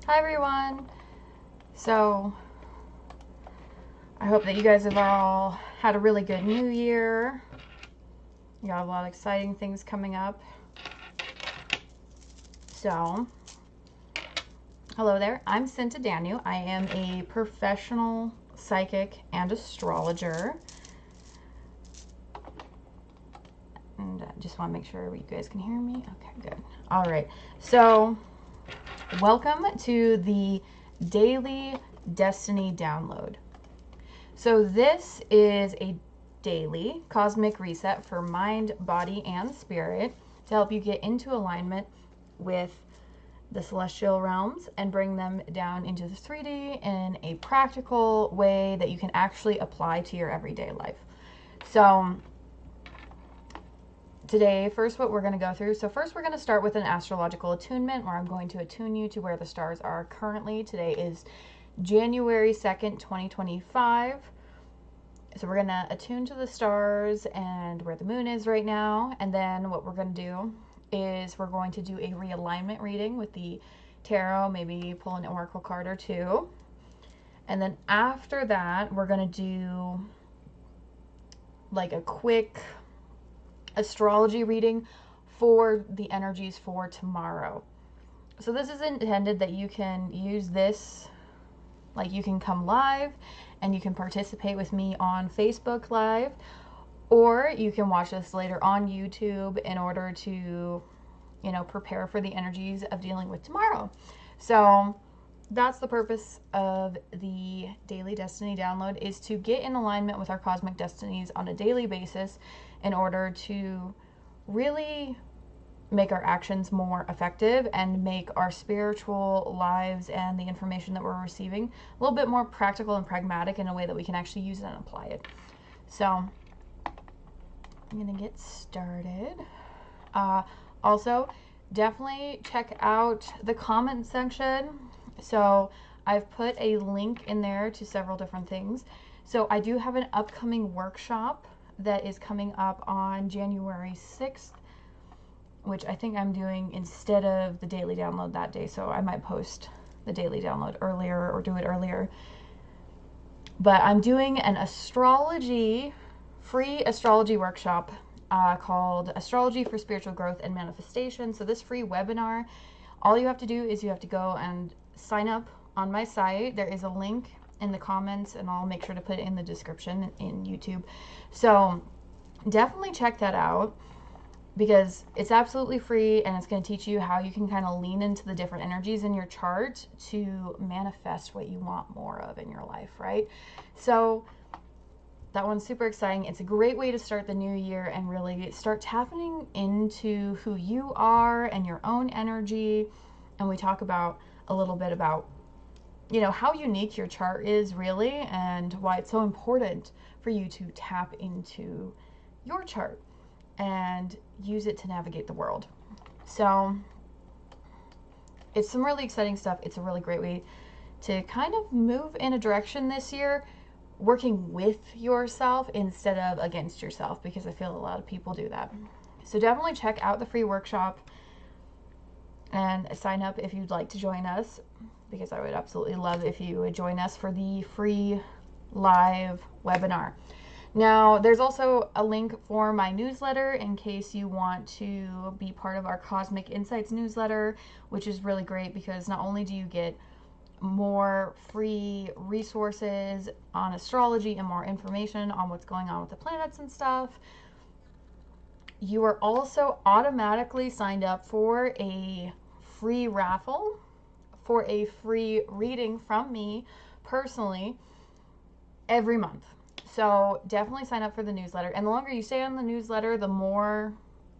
Hi everyone. So I hope that you guys have all had a really good new year. You got a lot of exciting things coming up. So hello there. I'm Sinta Danu. I am a professional psychic and astrologer. And I just want to make sure you guys can hear me. Okay, good. All right. So welcome to the daily destiny download. So this is a daily cosmic reset for mind, body, and spirit to help you get into alignment with the celestial realms and bring them down into the 3D in a practical way that you can actually apply to your everyday life. So today, first what we're going to go through. So first we're going to start with an astrological attunement where I'm going to attune you to where the stars are currently. Today is January 2nd, 2025. So we're going to attune to the stars and where the moon is right now. And then what we're going to do is we're going to do a realignment reading with the tarot, maybe pull an oracle card or two. And then after that, we're going to do like a quick astrology reading for the energies for tomorrow. So this is intended that you can use this, like you can come live and you can participate with me on Facebook Live, or you can watch this later on YouTube in order to, prepare for the energies of dealing with tomorrow. So that's the purpose of the daily destiny download, is to get in alignment with our cosmic destinies on a daily basis in order to really make our actions more effective and make our spiritual lives and the information that we're receiving a little bit more practical and pragmatic in a way that we can actually use it and apply it. So I'm gonna get started. Also, definitely check out the comment section. So I've put a link in there to several different things. So I do have an upcoming workshop that is coming up on January 6th, which I think I'm doing instead of the daily download that day. So I might post the daily download earlier or do it earlier. But I'm doing an free astrology workshop called Astrology for Spiritual Growth and Manifestation. So this free webinar, all you have to do is you have to go and sign up on my site. There is a link in the comments and I'll make sure to put it in the description in YouTube. So definitely check that out because it's absolutely free and it's going to teach you how you can kind of lean into the different energies in your chart to manifest what you want more of in your life, right? So that one's super exciting. It's a great way to start the new year and really start tapping into who you are and your own energy. And we talk about a little bit about, how unique your chart is really and why it's so important for you to tap into your chart and use it to navigate the world. So it's some really exciting stuff. It's a really great way to kind of move in a direction this year, working with yourself instead of against yourself, because I feel a lot of people do that. So definitely check out the free workshop and sign up if you'd like to join us, because I would absolutely love if you would join us for the free live webinar. Now, there's also a link for my newsletter in case you want to be part of our Cosmic Insights newsletter, which is really great because not only do you get more free resources on astrology and more information on what's going on with the planets and stuff, you are also automatically signed up for a free raffle for a free reading from me personally every month. So definitely sign up for the newsletter. And the longer you stay on the newsletter, the more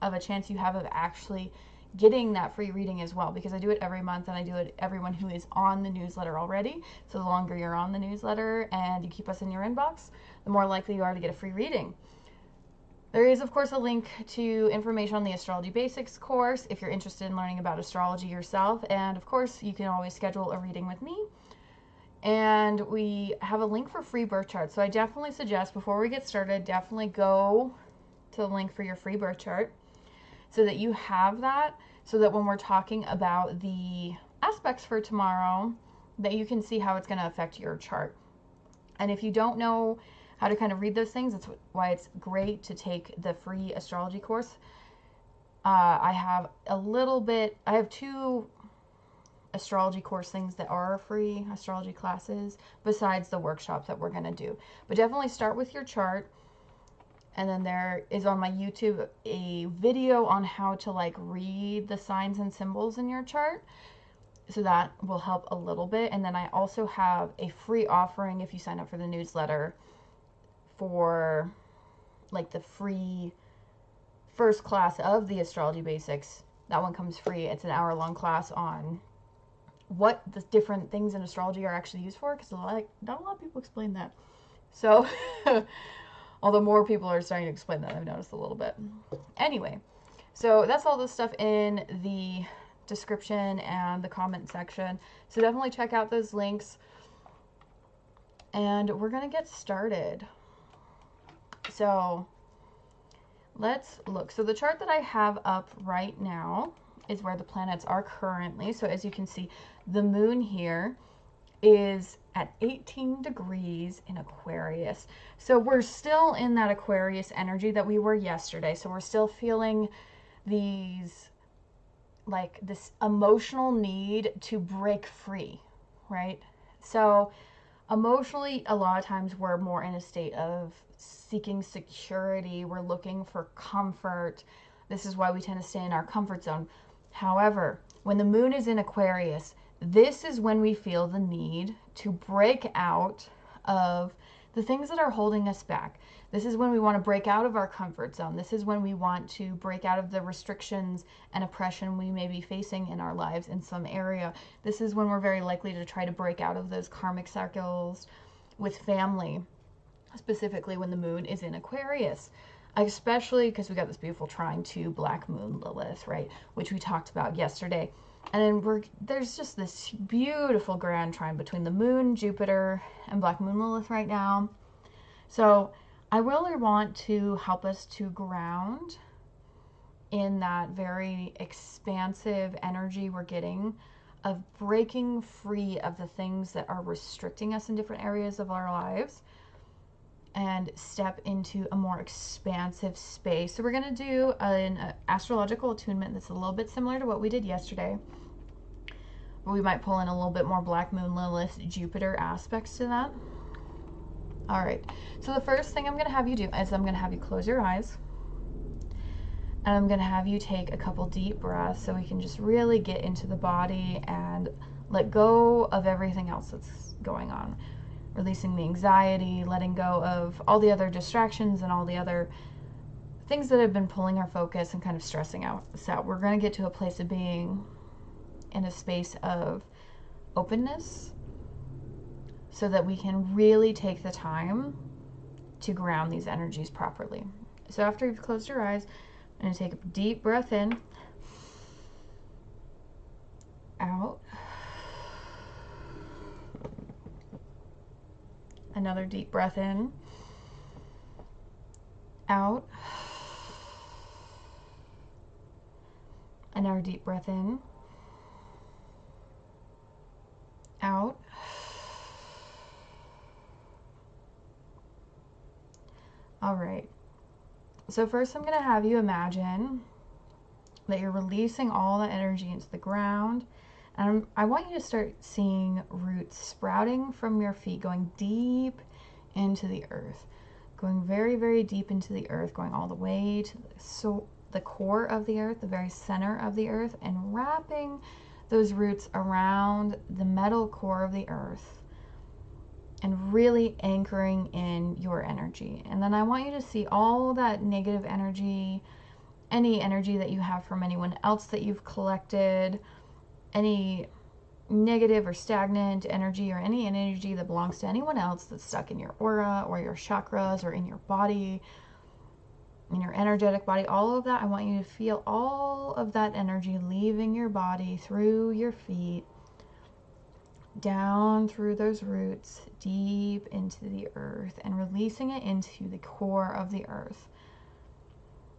of a chance you have of actually getting that free reading as well, because I do it every month and I do it everyone who is on the newsletter already. So the longer you're on the newsletter and you keep us in your inbox, the more likely you are to get a free reading. There is, of course, a link to information on the Astrology Basics course if you're interested in learning about astrology yourself. And of course, you can always schedule a reading with me. And we have a link for free birth charts. So I definitely suggest, before we get started, definitely go to the link for your free birth chart so that you have that, so that when we're talking about the aspects for tomorrow that you can see how it's going to affect your chart. And if you don't know how to kind of read those things, that's why it's great to take the free astrology course. I have two astrology course things that are free astrology classes besides the workshops that we're going to do. But definitely start with your chart. And then there is on my YouTube a video on how to like read the signs and symbols in your chart. So that will help a little bit. And then I also have a free offering if you sign up for the newsletter for like the free first class of the astrology basics. That one comes free. It's an hour-long class on what the different things in astrology are actually used for, because not a lot of people explain that. So although more people are starting to explain that, I've noticed a little bit. Anyway, so that's all the stuff in the description and the comment section. So definitely check out those links. And we're going to get started. So let's look. So the chart that I have up right now is where the planets are currently. So as you can see, the moon here is at 18 degrees in Aquarius. So we're still in that Aquarius energy that we were yesterday. So we're still feeling this emotional need to break free, right? So emotionally, a lot of times we're more in a state of seeking security. We're looking for comfort. This is why we tend to stay in our comfort zone. However, when the moon is in Aquarius, this is when we feel the need to break out of the things that are holding us back. This is when we want to break out of our comfort zone. This is when we want to break out of the restrictions and oppression we may be facing in our lives in some area. This is when we're very likely to try to break out of those karmic cycles with family, specifically when the moon is in Aquarius. Especially because we got this beautiful trine to Black Moon Lilith, right? Which we talked about yesterday. And then there's just this beautiful grand trine between the moon, Jupiter, and Black Moon Lilith right now. So I really want to help us to ground in that very expansive energy we're getting of breaking free of the things that are restricting us in different areas of our lives and step into a more expansive space. So we're going to do an astrological attunement that's a little bit similar to what we did yesterday. But we might pull in a little bit more Black Moon Lilith Jupiter aspects to that. All right, so the first thing I'm going to have you do is I'm going to have you close your eyes. And I'm going to have you take a couple deep breaths so we can just really get into the body and let go of everything else that's going on. Releasing the anxiety, letting go of all the other distractions and all the other things that have been pulling our focus and kind of stressing us out. We're going to get to a place of being in a space of openness so that we can really take the time to ground these energies properly. So after you've closed your eyes, I'm going to take a deep breath in, out. Another deep breath in, out. Another deep breath in, out. All right. So first I'm going to have you imagine that you're releasing all that energy into the ground. And I want you to start seeing roots sprouting from your feet, going deep into the earth, going very, very deep into the earth, going all the way to the core of the earth, the very center of the earth, and wrapping those roots around the metal core of the earth and really anchoring in your energy. And then I want you to see all that negative energy, any energy that you have from anyone else that you've collected, any negative or stagnant energy or any energy that belongs to anyone else that's stuck in your aura or your chakras or in your body, in your energetic body, all of that. I want you to feel all of that energy leaving your body through your feet, down through those roots, deep into the earth, and releasing it into the core of the earth.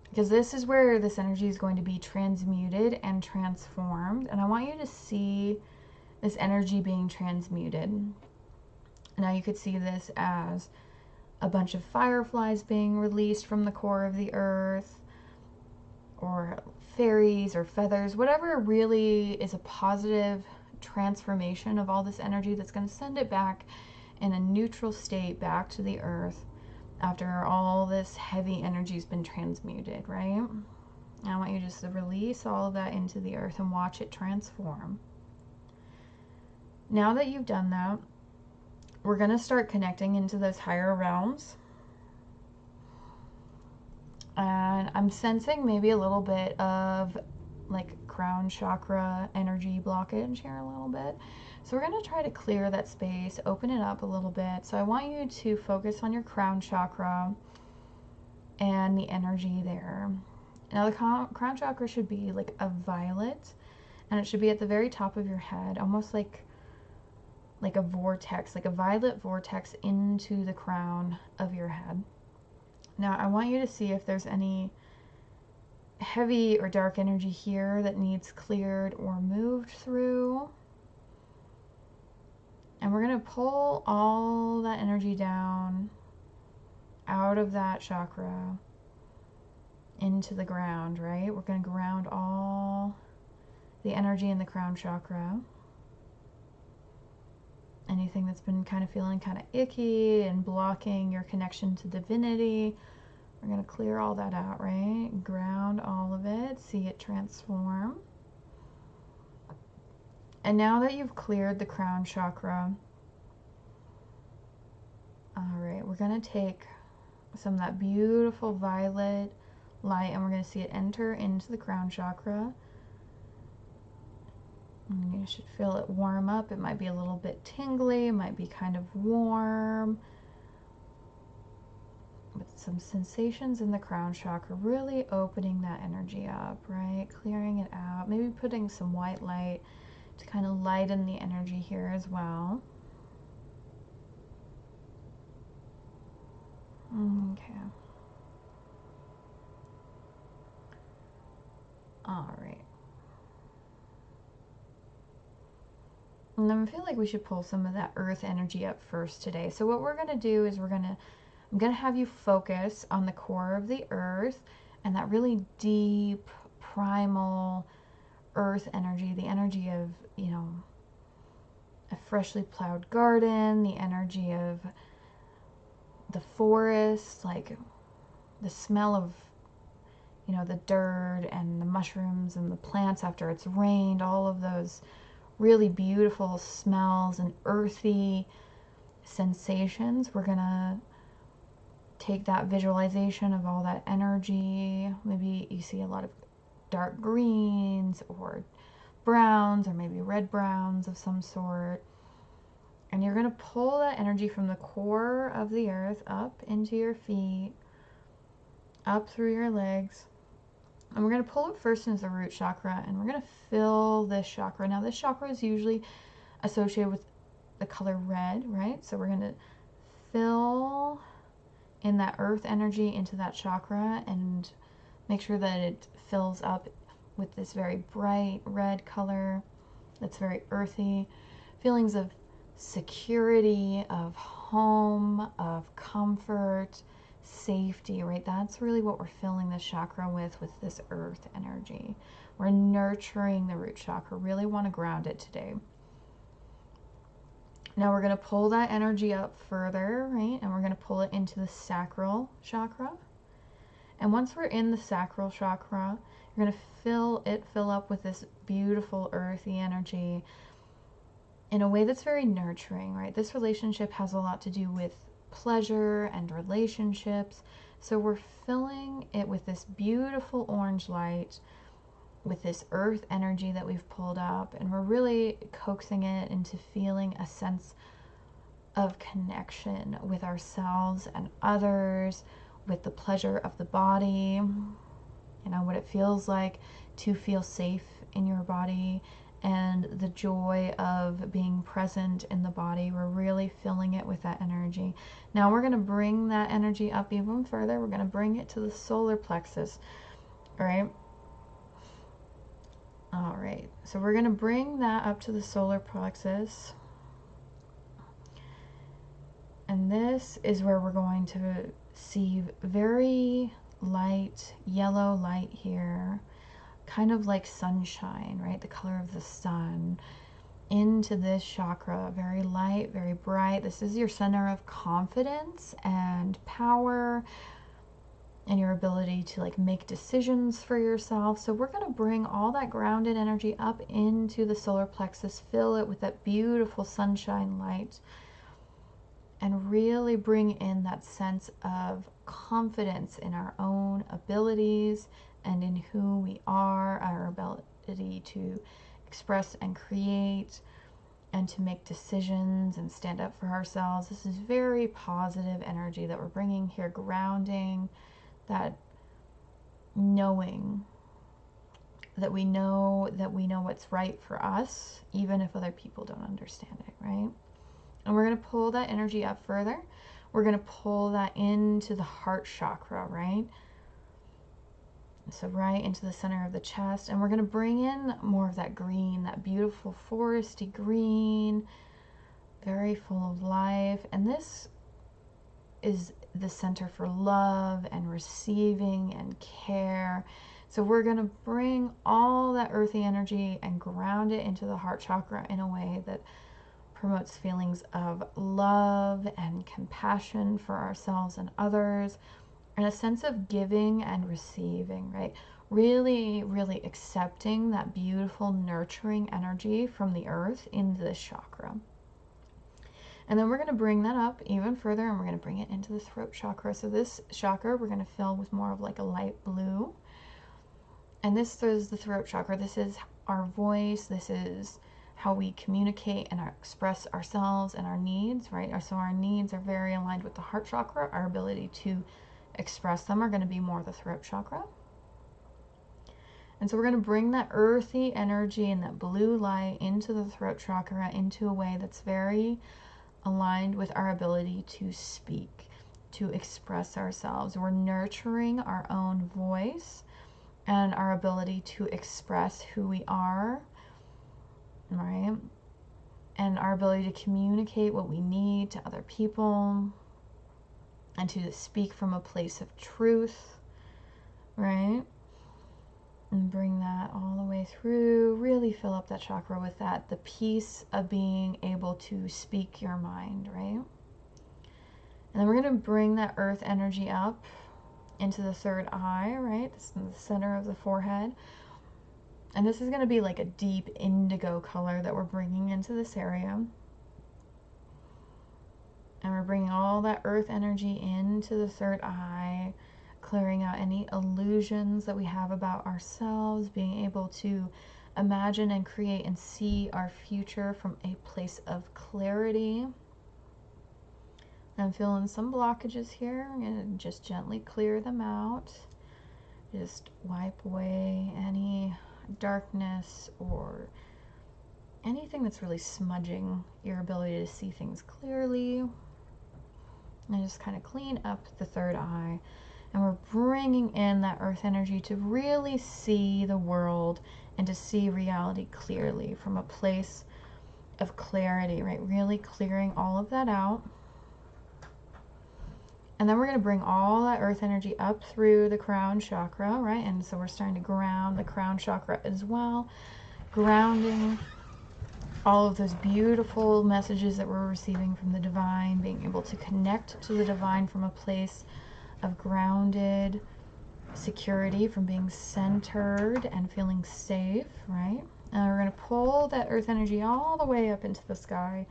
Because this is where this energy is going to be transmuted and transformed. And I want you to see this energy being transmuted. Now you could see this as a bunch of fireflies being released from the core of the earth, or fairies or feathers, whatever really is a positive transformation of all this energy that's going to send it back in a neutral state back to the earth after all this heavy energy's been transmuted, right? I want you just to release all of that into the earth and watch it transform. Now that you've done that, we're going to start connecting into those higher realms. And I'm sensing maybe a little bit of like crown chakra energy blockage here a little bit. So we're going to try to clear that space, open it up a little bit. So I want you to focus on your crown chakra and the energy there. Now the crown chakra should be like a violet, and it should be at the very top of your head, almost like a vortex, like a violet vortex into the crown of your head. Now I want you to see if there's any heavy or dark energy here that needs cleared or moved through. And we're going to pull all that energy down out of that chakra into the ground, right? We're going to ground all the energy in the crown chakra. Anything that's been kind of feeling kind of icky and blocking your connection to divinity, we're going to clear all that out, right? Ground all of it, see it transform. And now that you've cleared the crown chakra, all right, we're going to take some of that beautiful violet light and we're going to see it enter into the crown chakra. And you should feel it warm up. It might be a little bit tingly, it might be kind of warm, with some sensations in the crown chakra, really opening that energy up, right? Clearing it out, maybe putting some white light to kind of lighten the energy here as well. Okay. All right. And then I feel like we should pull some of that earth energy up first today. So what we're going to do is I'm going to have you focus on the core of the earth and that really deep, primal earth energy, the energy of, you know, a freshly plowed garden, the energy of the forest, like the smell of, you know, the dirt and the mushrooms and the plants after it's rained, all of those really beautiful smells and earthy sensations. We're gonna take that visualization of all that energy. Maybe you see a lot of dark greens or browns or maybe red browns of some sort. And you're going to pull that energy from the core of the earth up into your feet, up through your legs. And we're going to pull it first into the root chakra, and we're going to fill this chakra. Now, this chakra is usually associated with the color red, right? So we're going to fill in that earth energy into that chakra and make sure that it fills up with this very bright red color that's very earthy. Feelings of security, of home, of comfort, safety, right? That's really what we're filling this chakra with this earth energy. We're nurturing the root chakra. Really want to ground it today. Now we're going to pull that energy up further, right? And we're going to pull it into the sacral chakra. And once we're in the sacral chakra, you're going to fill up with this beautiful earthy energy in a way that's very nurturing, right? This relationship has a lot to do with pleasure and relationships. So we're filling it with this beautiful orange light, with this earth energy that we've pulled up, and we're really coaxing it into feeling a sense of connection with ourselves and others, with the pleasure of the body, you know, what it feels like to feel safe in your body, and the joy of being present in the body. We're really filling it with that energy. Now we're going to bring that energy up even further. We're going to bring it to the solar plexus, all right? All right, So we're going to bring that up to the solar plexus. And this is where we're going to see very light, yellow light here, kind of like sunshine, right? The color of the sun, into this chakra. Very light, very bright. This is your center of confidence and power and your ability to like make decisions for yourself. So we're going to bring all that grounded energy up into the solar plexus, fill it with that beautiful sunshine light, and really bring in that sense of confidence in our own abilities and in who we are, our ability to express and create and to make decisions and stand up for ourselves. This is very positive energy that we're bringing here, grounding, that knowing that we know what's right for us, even if other people don't understand it, right? And we're going to pull that energy up further. We're going to pull that into the heart chakra, right? So right into the center of the chest. And we're going to bring in more of that green, that beautiful foresty green, very full of life. And this is the center for love and receiving and care. So we're going to bring all that earthy energy and ground it into the heart chakra in a way that promotes feelings of love and compassion for ourselves and others, and a sense of giving and receiving, right? Really, really accepting that beautiful, nurturing energy from the earth into this chakra. And then we're going to bring that up even further, and we're going to bring it into the throat chakra. So this chakra we're going to fill with more of like a light blue. And this is the throat chakra. This is our voice. This is how we communicate and express ourselves and our needs, right? So our needs are very aligned with the heart chakra. Our ability to express them are going to be more the throat chakra. And so we're going to bring that earthy energy and that blue light into the throat chakra into a way that's very aligned with our ability to speak, to express ourselves. We're nurturing our own voice and our ability to express who we are, right? And our ability to communicate what we need to other people and to speak from a place of truth, right? And bring that all the way through. Really fill up that chakra with that, the peace of being able to speak your mind, right? And then we're going to bring that earth energy up into the third eye, right? This is in the center of the forehead. And this is going to be like a deep indigo color that we're bringing into this area. And we're bringing all that earth energy into the third eye, clearing out any illusions that we have about ourselves, being able to imagine and create and see our future from a place of clarity. I'm feeling some blockages here. I'm going to just gently clear them out. Just wipe away any darkness or anything that's really smudging your ability to see things clearly. And just kind of clean up the third eye. And we're bringing in that earth energy to really see the world and to see reality clearly from a place of clarity, right? Really clearing all of that out. And then we're going to bring all that earth energy up through the crown chakra, right? And so we're starting to ground the crown chakra as well, grounding all of those beautiful messages that we're receiving from the divine, being able to connect to the divine from a place of grounded security, from being centered and feeling safe, right? And we're going to pull that earth energy all the way up into the sky,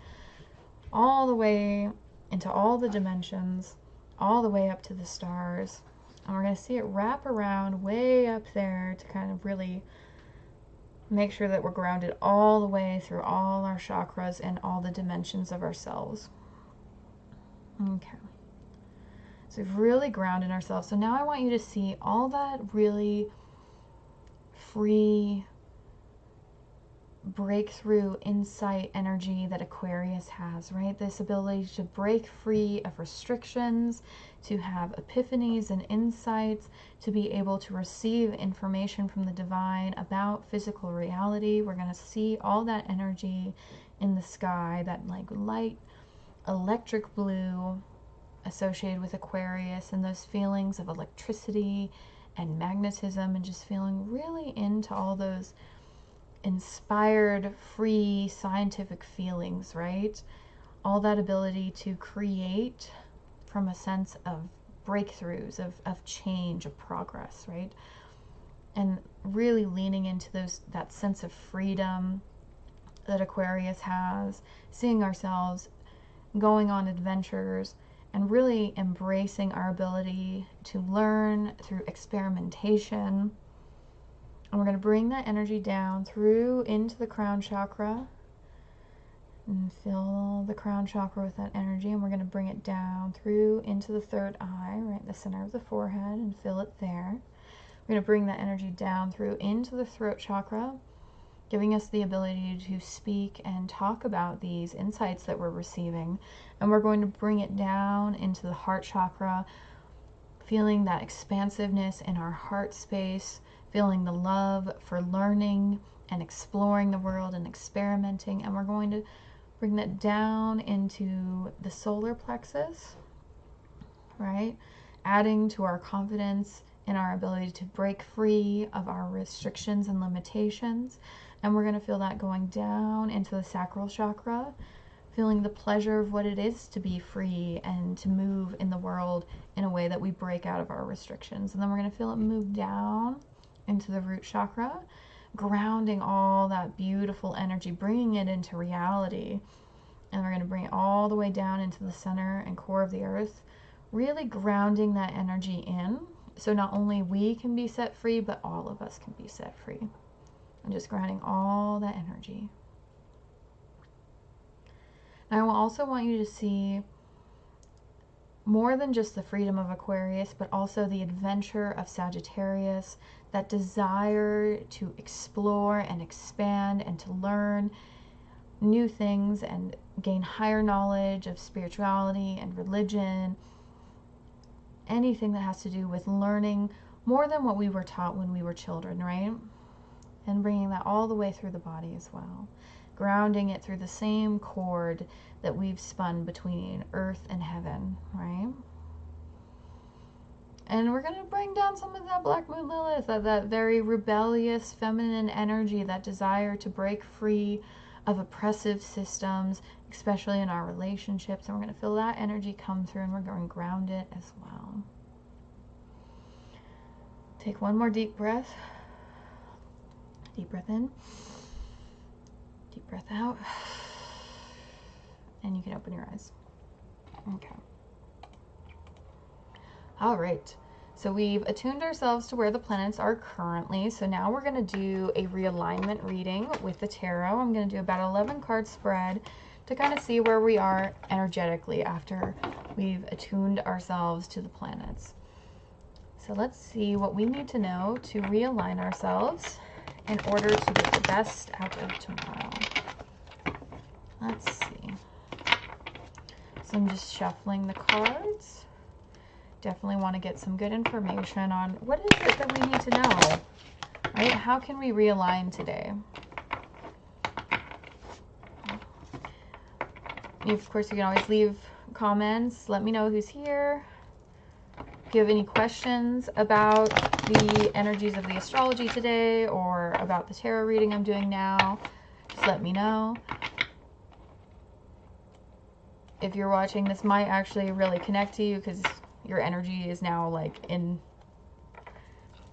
all the way into all the dimensions, all the way up to the stars. And we're going to see it wrap around way up there to kind of really make sure that we're grounded all the way through all our chakras and all the dimensions of ourselves. Okay. So we've really grounded ourselves. So now I want you to see all that really free, breakthrough insight energy that Aquarius has, right? This ability to break free of restrictions, to have epiphanies and insights, to be able to receive information from the divine about physical reality. We're going to see all that energy in the sky, that like light electric blue associated with Aquarius, and those feelings of electricity and magnetism, and just feeling really into all those inspired, free, scientific feelings, right? All that ability to create from a sense of breakthroughs, of change, of progress, right? And really leaning into that sense of freedom that Aquarius has, seeing ourselves going on adventures, and really embracing our ability to learn through experimentation. And we're going to bring that energy down through into the crown chakra and fill the crown chakra with that energy. And we're going to bring it down through into the third eye, right in the center of the forehead, and fill it there. We're going to bring that energy down through into the throat chakra, giving us the ability to speak and talk about these insights that we're receiving. And we're going to bring it down into the heart chakra, feeling that expansiveness in our heart space, feeling the love for learning and exploring the world and experimenting. And we're going to bring that down into the solar plexus, right? Adding to our confidence in our ability to break free of our restrictions and limitations. And we're going to feel that going down into the sacral chakra, feeling the pleasure of what it is to be free and to move in the world in a way that we break out of our restrictions. And then we're going to feel it move down into the root chakra, grounding all that beautiful energy, bringing it into reality. And we're going to bring it all the way down into the center and core of the earth, really grounding that energy in. So not only we can be set free, but all of us can be set free. And just grounding all that energy. Now I also want you to see more than just the freedom of Aquarius, but also the adventure of Sagittarius, that desire to explore and expand and to learn new things and gain higher knowledge of spirituality and religion, anything that has to do with learning more than what we were taught when we were children, right? And bringing that all the way through the body as well, grounding it through the same cord that we've spun between earth and heaven, right? And we're going to bring down some of that Black Moon Lilith, that very rebellious feminine energy, that desire to break free of oppressive systems, especially in our relationships. And we're going to feel that energy come through, and we're going to ground it as well. Take one more deep breath. Deep breath in. Deep breath out. And you can open your eyes. Okay. All right. So we've attuned ourselves to where the planets are currently. So now we're going to do a realignment reading with the tarot. I'm going to do about 11 card spread to kind of see where we are energetically after we've attuned ourselves to the planets. So let's see what we need to know to realign ourselves in order to get the best out of tomorrow. Let's see. So I'm just shuffling the cards. Definitely want to get some good information on what is it that we need to know, right? How can we realign today? Of course, you can always leave comments. Let me know who's here. If you have any questions about the energies of the astrology today or about the tarot reading I'm doing now, just let me know. If you're watching, this might actually really connect to you because your energy is now like in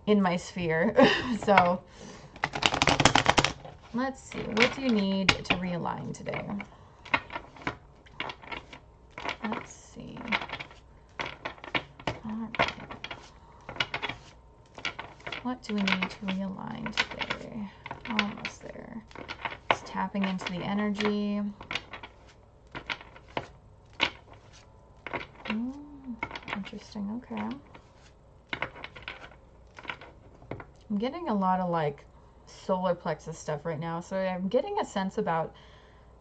my sphere. So let's see, what do you need to realign today? Let's see. All right. What do we need to realign today? Almost there. Just tapping into the energy. Interesting, okay. I'm getting a lot of like solar plexus stuff right now. So I'm getting a sense about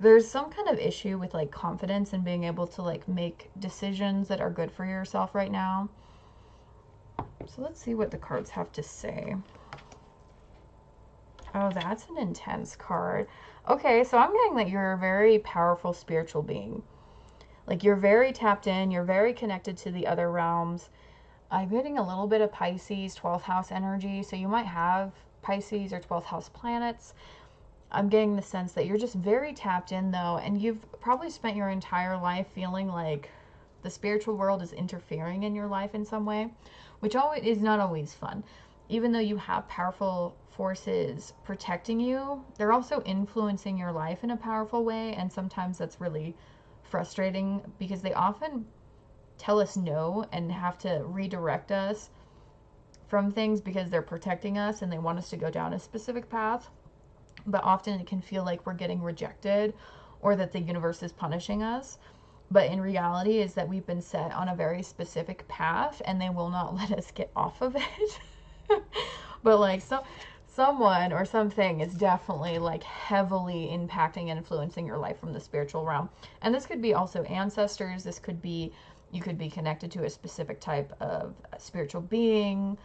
there's some kind of issue with like confidence and being able to like make decisions that are good for yourself right now. So let's see what the cards have to say. Oh, that's an intense card. Okay, so I'm getting that you're a very powerful spiritual being. Like you're very tapped in, you're very connected to the other realms. I'm getting a little bit of Pisces 12th house energy, so you might have Pisces or 12th house planets. I'm getting the sense that you're just very tapped in though, and you've probably spent your entire life feeling like the spiritual world is interfering in your life in some way, which is not always fun. Even though you have powerful forces protecting you, they're also influencing your life in a powerful way, and sometimes that's really frustrating because they often tell us no and have to redirect us from things because they're protecting us and they want us to go down a specific path. But often it can feel like we're getting rejected or that the universe is punishing us. But in reality is that we've been set on a very specific path and they will not let us get off of it. But like someone or something is definitely like heavily impacting and influencing your life from the spiritual realm. And this could be also ancestors. This could be, you could be connected to a specific type of spiritual being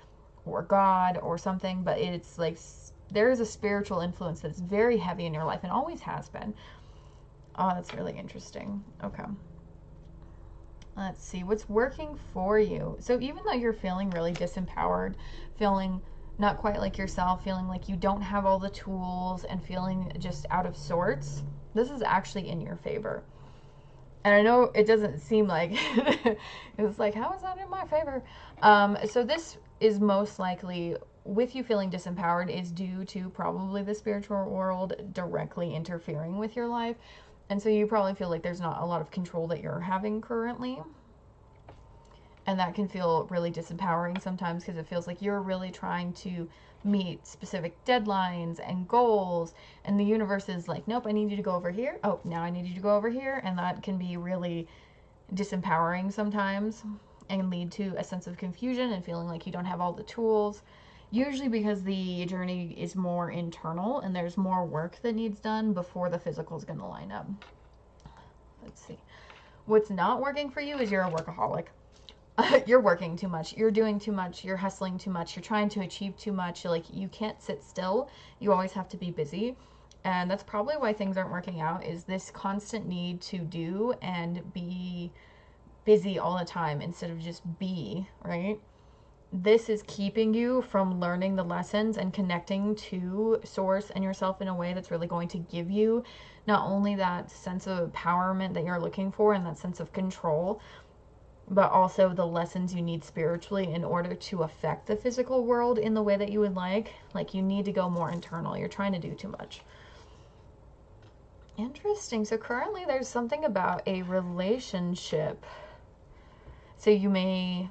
or God or something. But it's like there is a spiritual influence that's very heavy in your life and always has been. Oh, that's really interesting. Okay. Let's see what's working for you. So even though you're feeling really disempowered, feeling not quite like yourself, feeling like you don't have all the tools and feeling just out of sorts, this is actually in your favor. And I know it doesn't seem like it's like, how is that in my favor? So this is most likely, with you feeling disempowered, is due to probably the spiritual world directly interfering with your life. And so you probably feel like there's not a lot of control that you're having currently. And that can feel really disempowering sometimes because it feels like you're really trying to meet specific deadlines and goals. And the universe is like, nope, I need you to go over here. Oh, now I need you to go over here. And that can be really disempowering sometimes and lead to a sense of confusion and feeling like you don't have all the tools. Usually because the journey is more internal and there's more work that needs done before the physical is going to line up. Let's see. What's not working for you is you're a workaholic. You're working too much. You're doing too much. You're hustling too much. You're trying to achieve too much. You're like, you can't sit still. You always have to be busy. And that's probably why things aren't working out, is this constant need to do and be busy all the time instead of just be, right? This is keeping you from learning the lessons and connecting to source and yourself in a way that's really going to give you not only that sense of empowerment that you're looking for and that sense of control, but also the lessons you need spiritually in order to affect the physical world in the way that you would like. Like, you need to go more internal. You're trying to do too much. Interesting. So currently there's something about a relationship. So you may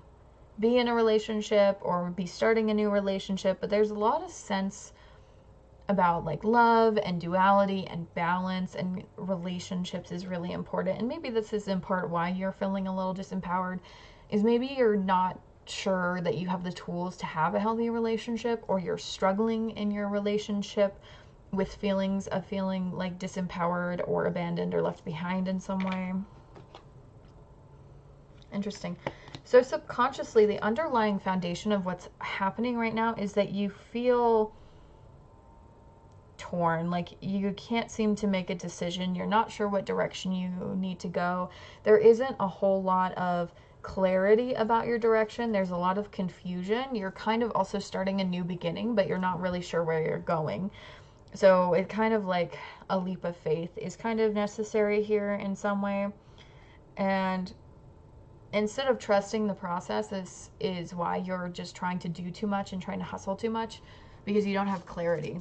be in a relationship or be starting a new relationship, but there's a lot of sense about like love and duality and balance, and relationships is really important. And maybe this is in part why you're feeling a little disempowered, is maybe you're not sure that you have the tools to have a healthy relationship, or you're struggling in your relationship with feelings of feeling like disempowered or abandoned or left behind in some way. Interesting. So subconsciously, the underlying foundation of what's happening right now is that you feel torn, like you can't seem to make a decision. You're not sure what direction you need to go. There isn't a whole lot of clarity about your direction. There's a lot of confusion. You're kind of also starting a new beginning, but you're not really sure where you're going. So it kind of like a leap of faith is kind of necessary here in some way. And instead of trusting the process, this is why you're just trying to do too much and trying to hustle too much, because you don't have clarity.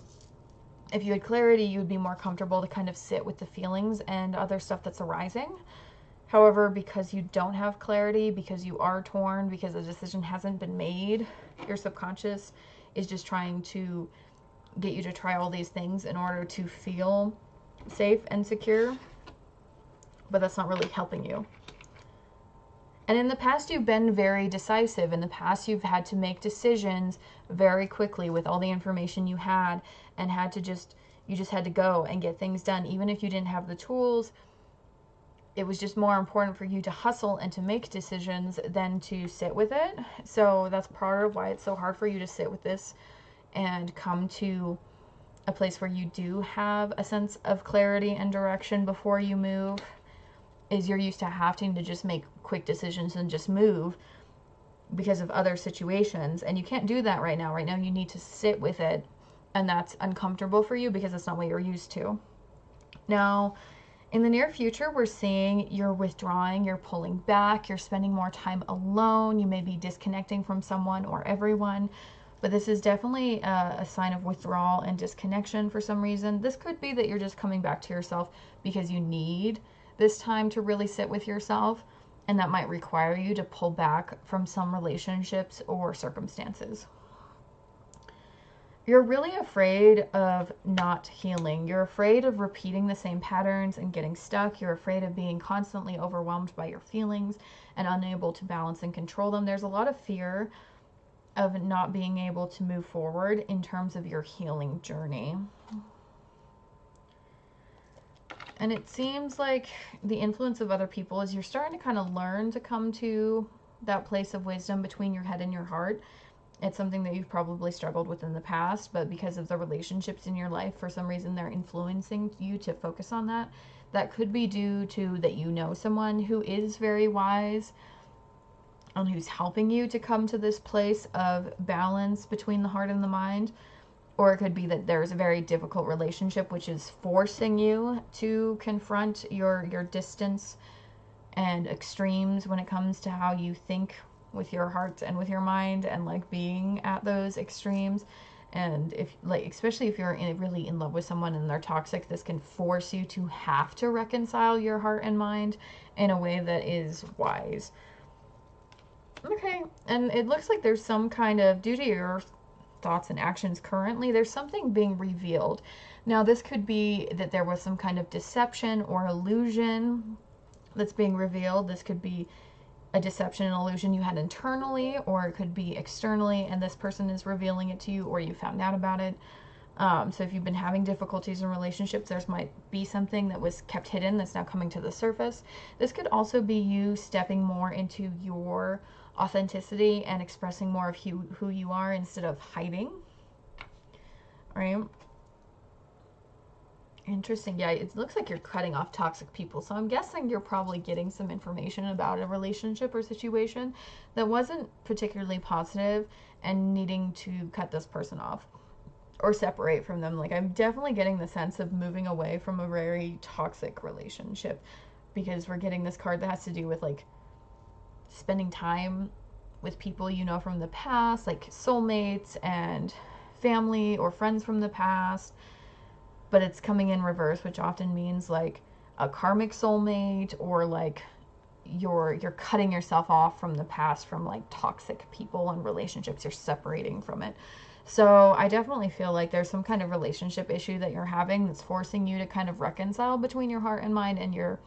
If you had clarity, you would be more comfortable to kind of sit with the feelings and other stuff that's arising. However, because you don't have clarity, because you are torn, because the decision hasn't been made, your subconscious is just trying to get you to try all these things in order to feel safe and secure. But that's not really helping you. And in the past, you've been very decisive. In the past, you've had to make decisions very quickly with all the information you had, and you just had to go and get things done. Even if you didn't have the tools, it was just more important for you to hustle and to make decisions than to sit with it. So that's part of why it's so hard for you to sit with this and come to a place where you do have a sense of clarity and direction before you move, is you're used to having to just make quick decisions and just move because of other situations. And you can't do that right now. Right now you need to sit with it, and that's uncomfortable for you because it's not what you're used to. Now, in the near future, we're seeing you're withdrawing, you're pulling back, you're spending more time alone, you may be disconnecting from someone or everyone, but this is definitely a sign of withdrawal and disconnection for some reason. This could be that you're just coming back to yourself because you need this time to really sit with yourself, and that might require you to pull back from some relationships or circumstances. You're really afraid of not healing. You're afraid of repeating the same patterns and getting stuck. You're afraid of being constantly overwhelmed by your feelings and unable to balance and control them. There's a lot of fear of not being able to move forward in terms of your healing journey. And it seems like the influence of other people is you're starting to kind of learn to come to that place of wisdom between your head and your heart. It's something that you've probably struggled with in the past, but because of the relationships in your life, for some reason, they're influencing you to focus on that. That could be due to that you know someone who is very wise and who's helping you to come to this place of balance between the heart and the mind. Or it could be that there's a very difficult relationship which is forcing you to confront your distance and extremes when it comes to how you think with your heart and with your mind, and like being at those extremes. And if like, especially if you're really in love with someone and they're toxic, this can force you to have to reconcile your heart and mind in a way that is wise. Okay, and it looks like there's some kind of, due to your thoughts and actions currently, there's something being revealed. Now, this could be that there was some kind of deception or illusion that's being revealed. This could be a deception and illusion you had internally, or it could be externally, and this person is revealing it to you, or you found out about it. So if you've been having difficulties in relationships, there might be something that was kept hidden that's now coming to the surface. This could also be you stepping more into your authenticity and expressing more of who you are instead of hiding. All right. Interesting. Yeah, it looks like you're cutting off toxic people. So I'm guessing you're probably getting some information about a relationship or situation that wasn't particularly positive and needing to cut this person off or separate from them. Like, I'm definitely getting the sense of moving away from a very toxic relationship, because we're getting this card that has to do with like spending time with people you know from the past, like soulmates and family or friends from the past. But it's coming in reverse, which often means like a karmic soulmate, or like you're cutting yourself off from the past, from like toxic people and relationships. You're separating from it. So I definitely feel like there's some kind of relationship issue that you're having that's forcing you to kind of reconcile between your heart and mind, and you're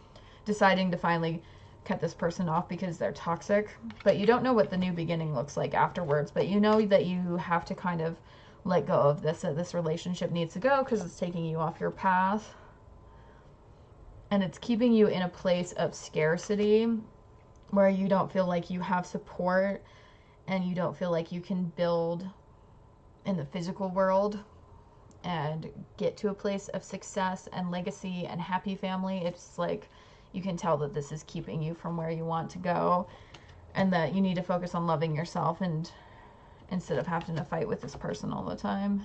deciding to finally cut this person off because they're toxic. But you don't know what the new beginning looks like afterwards, but you know that you have to kind of let go of this. This relationship needs to go because it's taking you off your path, and it's keeping you in a place of scarcity where you don't feel like you have support, and you don't feel like you can build in the physical world and get to a place of success and legacy and happy family. It's like you can tell that this is keeping you from where you want to go, and that you need to focus on loving yourself, and instead of having to fight with this person all the time.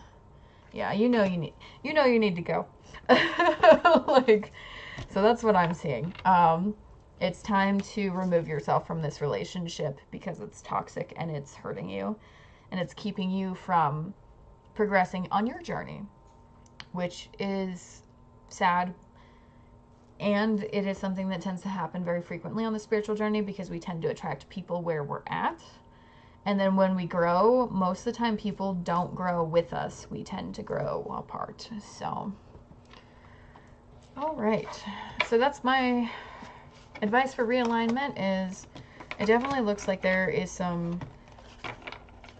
Yeah, you know you need to go. Like, so that's what I'm seeing. It's time to remove yourself from this relationship because it's toxic and it's hurting you, and it's keeping you from progressing on your journey, which is sad. And it is something that tends to happen very frequently on the spiritual journey, because we tend to attract people where we're at. And then when we grow, most of the time people don't grow with us. We tend to grow apart. So, all right. So that's my advice for realignment, is It definitely looks like there is some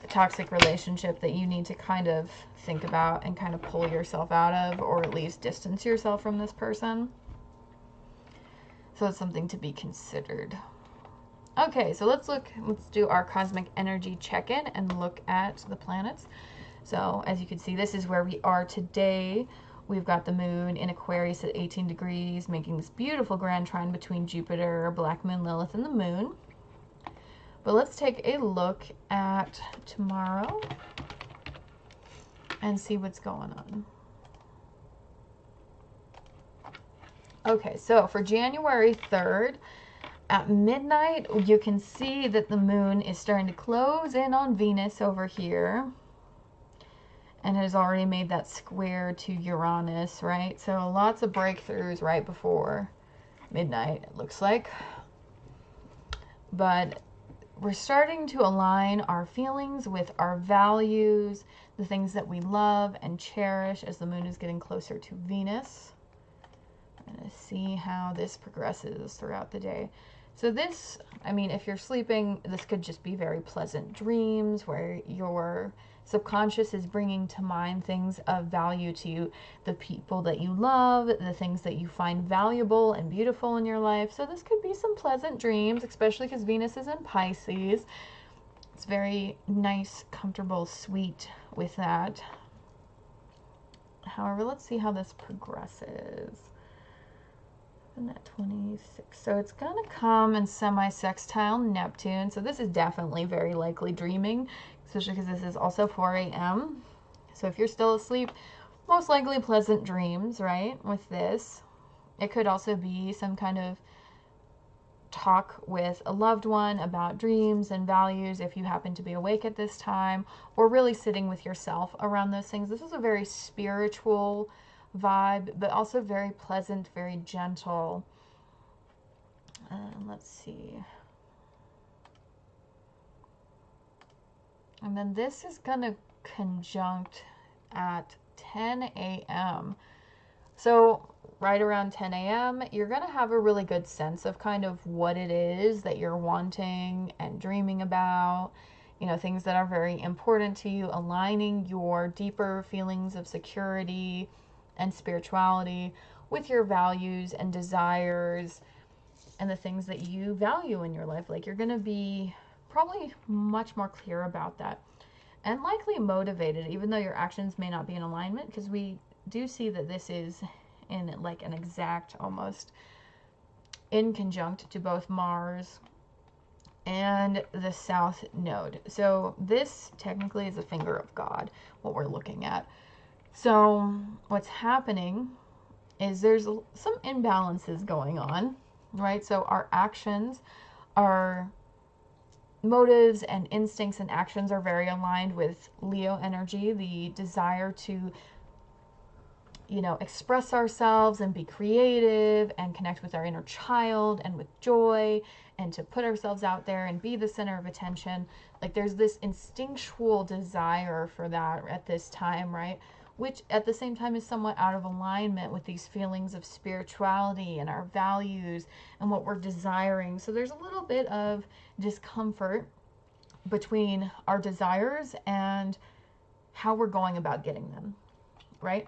toxic relationship that you need to kind of think about and kind of pull yourself out of, or at least distance yourself from this person. So it's something to be considered. Okay, so let's do our cosmic energy check-in and look at the planets. So as you can see, this is where we are today. We've got the moon in Aquarius at 18 degrees, making this beautiful grand trine between Jupiter, Black Moon, Lilith, and the moon. But let's take a look at tomorrow and see what's going on. Okay, so for January 3rd, at midnight, you can see that the moon is starting to close in on Venus over here. And has already made that square to Uranus, right? So lots of breakthroughs right before midnight, it looks like. But we're starting to align our feelings with our values, the things that we love and cherish as the moon is getting closer to Venus. I'm going to see how this progresses throughout the day. So this, I mean, if you're sleeping, this could just be very pleasant dreams where your subconscious is bringing to mind things of value to you, the people that you love, the things that you find valuable and beautiful in your life. So this could be some pleasant dreams, especially because Venus is in Pisces. It's very nice, comfortable, sweet with that. However, let's see how this progresses. And at 26. So it's going to come in semi-sextile Neptune. So this is definitely very likely dreaming, especially because this is also 4 a.m. So if you're still asleep, most likely pleasant dreams, right, with this. It could also be some kind of talk with a loved one about dreams and values if you happen to be awake at this time, or really sitting with yourself around those things. This is a very spiritual vibe, but also very pleasant, very gentle. Let's see. And then this is going to conjunct at 10 a.m. So right around 10 a.m., you're going to have a really good sense of kind of what it is that you're wanting and dreaming about. You know, things that are very important to you, aligning your deeper feelings of security and spirituality with your values and desires and the things that you value in your life. Like, you're going to be probably much more clear about that and likely motivated, even though your actions may not be in alignment, because we do see that this is in like an exact almost inconjunct to both Mars and the South Node. So this technically is a finger of God, what we're looking at. So what's happening is there's some imbalances going on, right? So our actions, our motives and instincts and actions are very aligned with Leo energy, the desire to, you know, express ourselves and be creative and connect with our inner child and with joy and to put ourselves out there and be the center of attention. Like, there's this instinctual desire for that at this time, right? Which at the same time is somewhat out of alignment with these feelings of spirituality and our values and what we're desiring. So there's a little bit of discomfort between our desires and how we're going about getting them, right?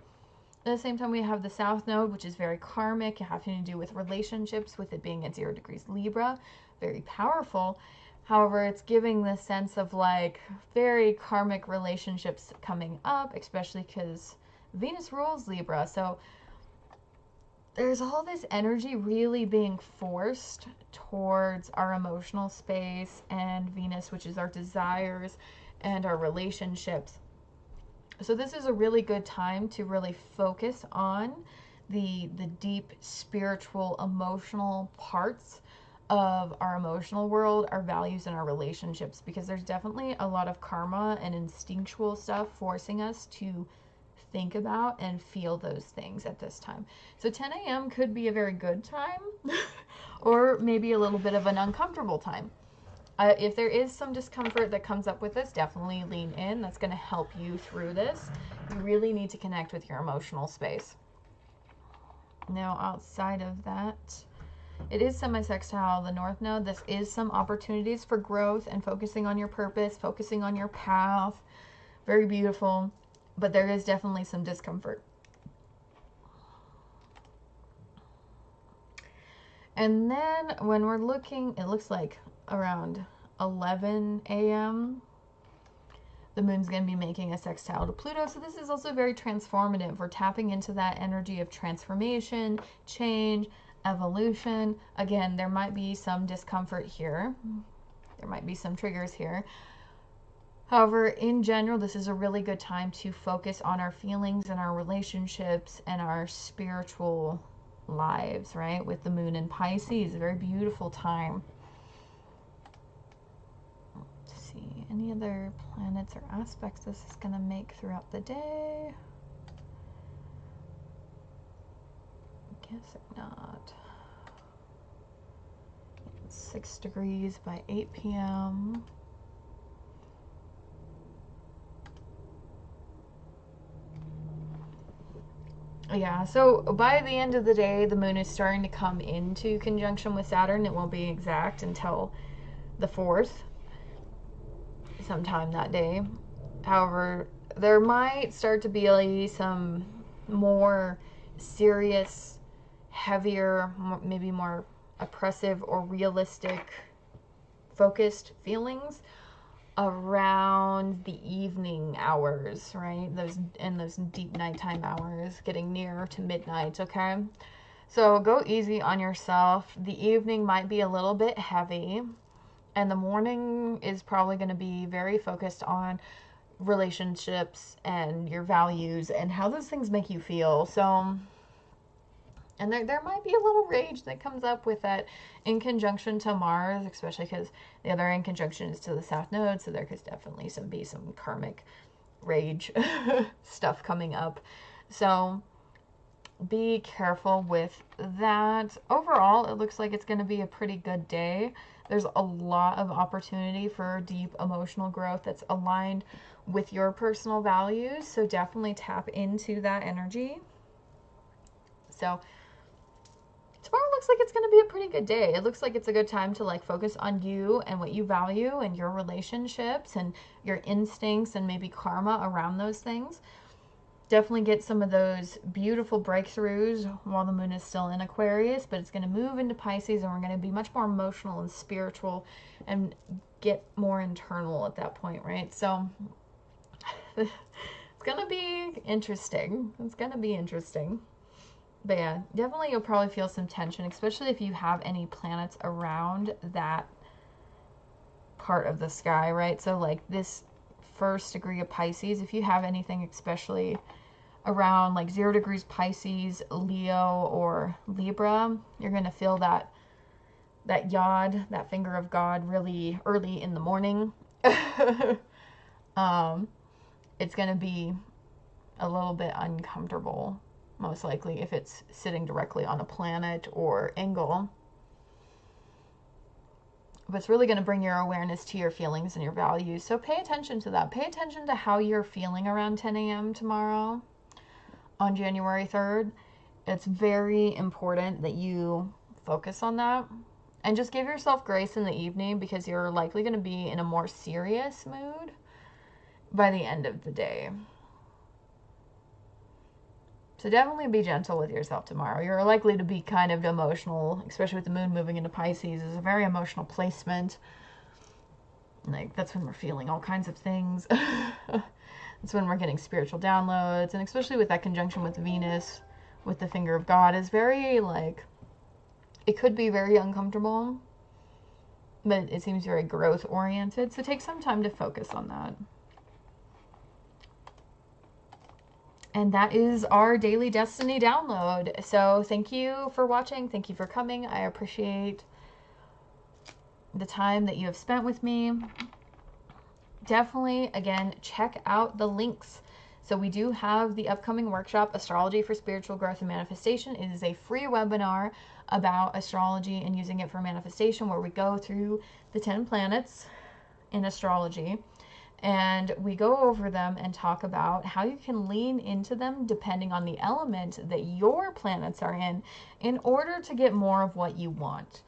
At the same time, we have the South Node, which is very karmic, having to do with relationships, with it being at 0 degrees Libra, very powerful. However, it's giving this sense of like very karmic relationships coming up, especially because Venus rules Libra. So there's all this energy really being forced towards our emotional space and Venus, which is our desires and our relationships. So this is a really good time to really focus on the deep spiritual, emotional parts of our emotional world, our values, and our relationships, because there's definitely a lot of karma and instinctual stuff forcing us to think about and feel those things at this time. So 10 a.m. could be a very good time or maybe a little bit of an uncomfortable time. If there is some discomfort that comes up with this, definitely lean in. That's going to help you through this. You really need to connect with your emotional space. Now, outside of that, It is semi-sextile, the North Node. This is some opportunities for growth and focusing on your purpose, focusing on your path. Very beautiful, but there is definitely some discomfort. And then when we're looking, it looks like around 11 a.m., the moon's going to be making a sextile to Pluto. So this is also very transformative. We're tapping into that energy of transformation, change, evolution. Again, there might be some discomfort here. There might be some triggers here. However, in general, this is a really good time to focus on our feelings and our relationships and our spiritual lives, right? With the moon in Pisces, a very beautiful time. Any other planets or aspects this is going to make throughout the day? Guess not. 6 degrees by 8 p.m. Yeah, so by the end of the day, the moon is starting to come into conjunction with Saturn. It won't be exact until the 4th. Sometime that day. However, there might start to be some more serious, heavier, maybe more oppressive or realistic focused feelings around the evening hours, right? Those deep nighttime hours, getting nearer to midnight, okay? So go easy on yourself. The evening might be a little bit heavy. And the morning is probably going to be very focused on relationships and your values and how those things make you feel. So, and there might be a little rage that comes up with that in conjunction to Mars, especially because the other in conjunction is to the South Node. So there could definitely be some karmic rage stuff coming up. So be careful with that. Overall, it looks like it's going to be a pretty good day. There's a lot of opportunity for deep emotional growth that's aligned with your personal values. So definitely tap into that energy. So tomorrow looks like it's going to be a pretty good day. It looks like it's a good time to focus on you and what you value and your relationships and your instincts and maybe karma around those things. Definitely get some of those beautiful breakthroughs while the moon is still in Aquarius, but it's going to move into Pisces and we're going to be much more emotional and spiritual and get more internal at that point, right? So it's going to be interesting. It's going to be interesting. But yeah, definitely you'll probably feel some tension, especially if you have any planets around that part of the sky, right? So this first degree of Pisces, if you have anything especially around 0 degrees Pisces, Leo, or Libra, you're going to feel that yod, that finger of God, really early in the morning. It's going to be a little bit uncomfortable, most likely, if it's sitting directly on a planet or angle. But it's really going to bring your awareness to your feelings and your values. So pay attention to that. Pay attention to how you're feeling around 10 a.m. tomorrow on January 3rd. It's very important that you focus on that. And just give yourself grace in the evening because you're likely going to be in a more serious mood by the end of the day. So definitely be gentle with yourself tomorrow. You're likely to be kind of emotional, especially with the moon moving into Pisces. It's a very emotional placement. That's when we're feeling all kinds of things. That's when we're getting spiritual downloads. And especially with that conjunction with Venus, with the finger of God, is very, it could be very uncomfortable. But it seems very growth oriented. So take some time to focus on that. And that is our daily destiny download. So thank you for watching. Thank you for coming. I appreciate the time that you have spent with me. Definitely, again, check out the links. So we do have the upcoming workshop, Astrology for Spiritual Growth and Manifestation. It is a free webinar about astrology and using it for manifestation, where we go through the 10 planets in astrology And we go over them and talk about how you can lean into them depending on the element that your planets are in order to get more of what you want.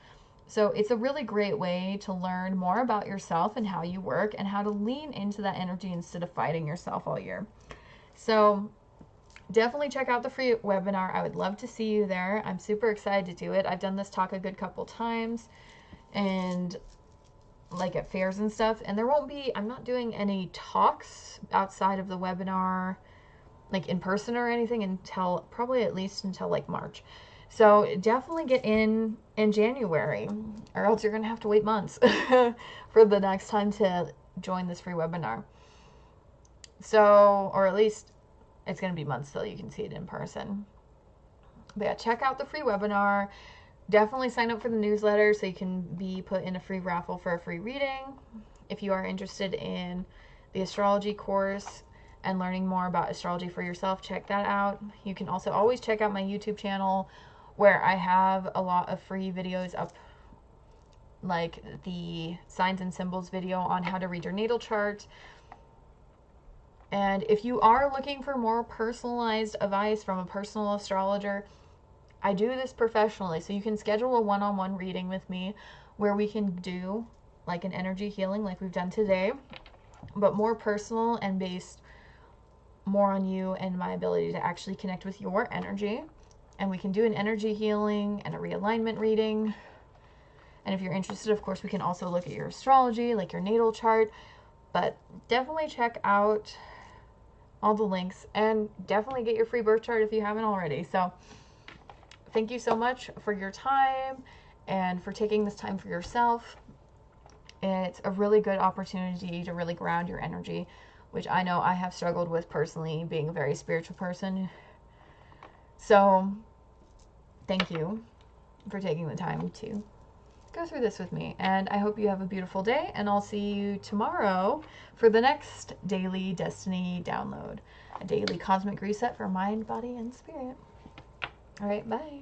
So it's a really great way to learn more about yourself and how you work and how to lean into that energy instead of fighting yourself all year. So definitely check out the free webinar. I would love to see you there. I'm super excited to do it. I've done this talk a good couple times, and like at fairs and stuff, and I'm not doing any talks outside of the webinar, like in person or anything, until probably at least until like March. So definitely get in January, or else you're gonna have to wait months for the next time to join this free webinar. So, or at least it's gonna be months till you can see it in person. But yeah, check out the free webinar. Definitely sign up for the newsletter so you can be put in a free raffle for a free reading. If you are interested in the astrology course and learning more about astrology for yourself, check that out. You can also always check out my YouTube channel where I have a lot of free videos up, like the signs and symbols video on how to read your natal chart. And if you are looking for more personalized advice from a personal astrologer, I do this professionally, so you can schedule a one-on-one reading with me where we can do like an energy healing like we've done today, but more personal and based more on you and my ability to actually connect with your energy. And we can do an energy healing and a realignment reading. And if you're interested, of course, we can also look at your astrology, like your natal chart. But definitely check out all the links and definitely get your free birth chart if you haven't already. So thank you so much for your time and for taking this time for yourself. It's a really good opportunity to really ground your energy, which I know I have struggled with personally, being a very spiritual person. So thank you for taking the time to go through this with me. And I hope you have a beautiful day, and I'll see you tomorrow for the next daily Destiny download, a daily cosmic reset for mind, body, and spirit. All right, bye.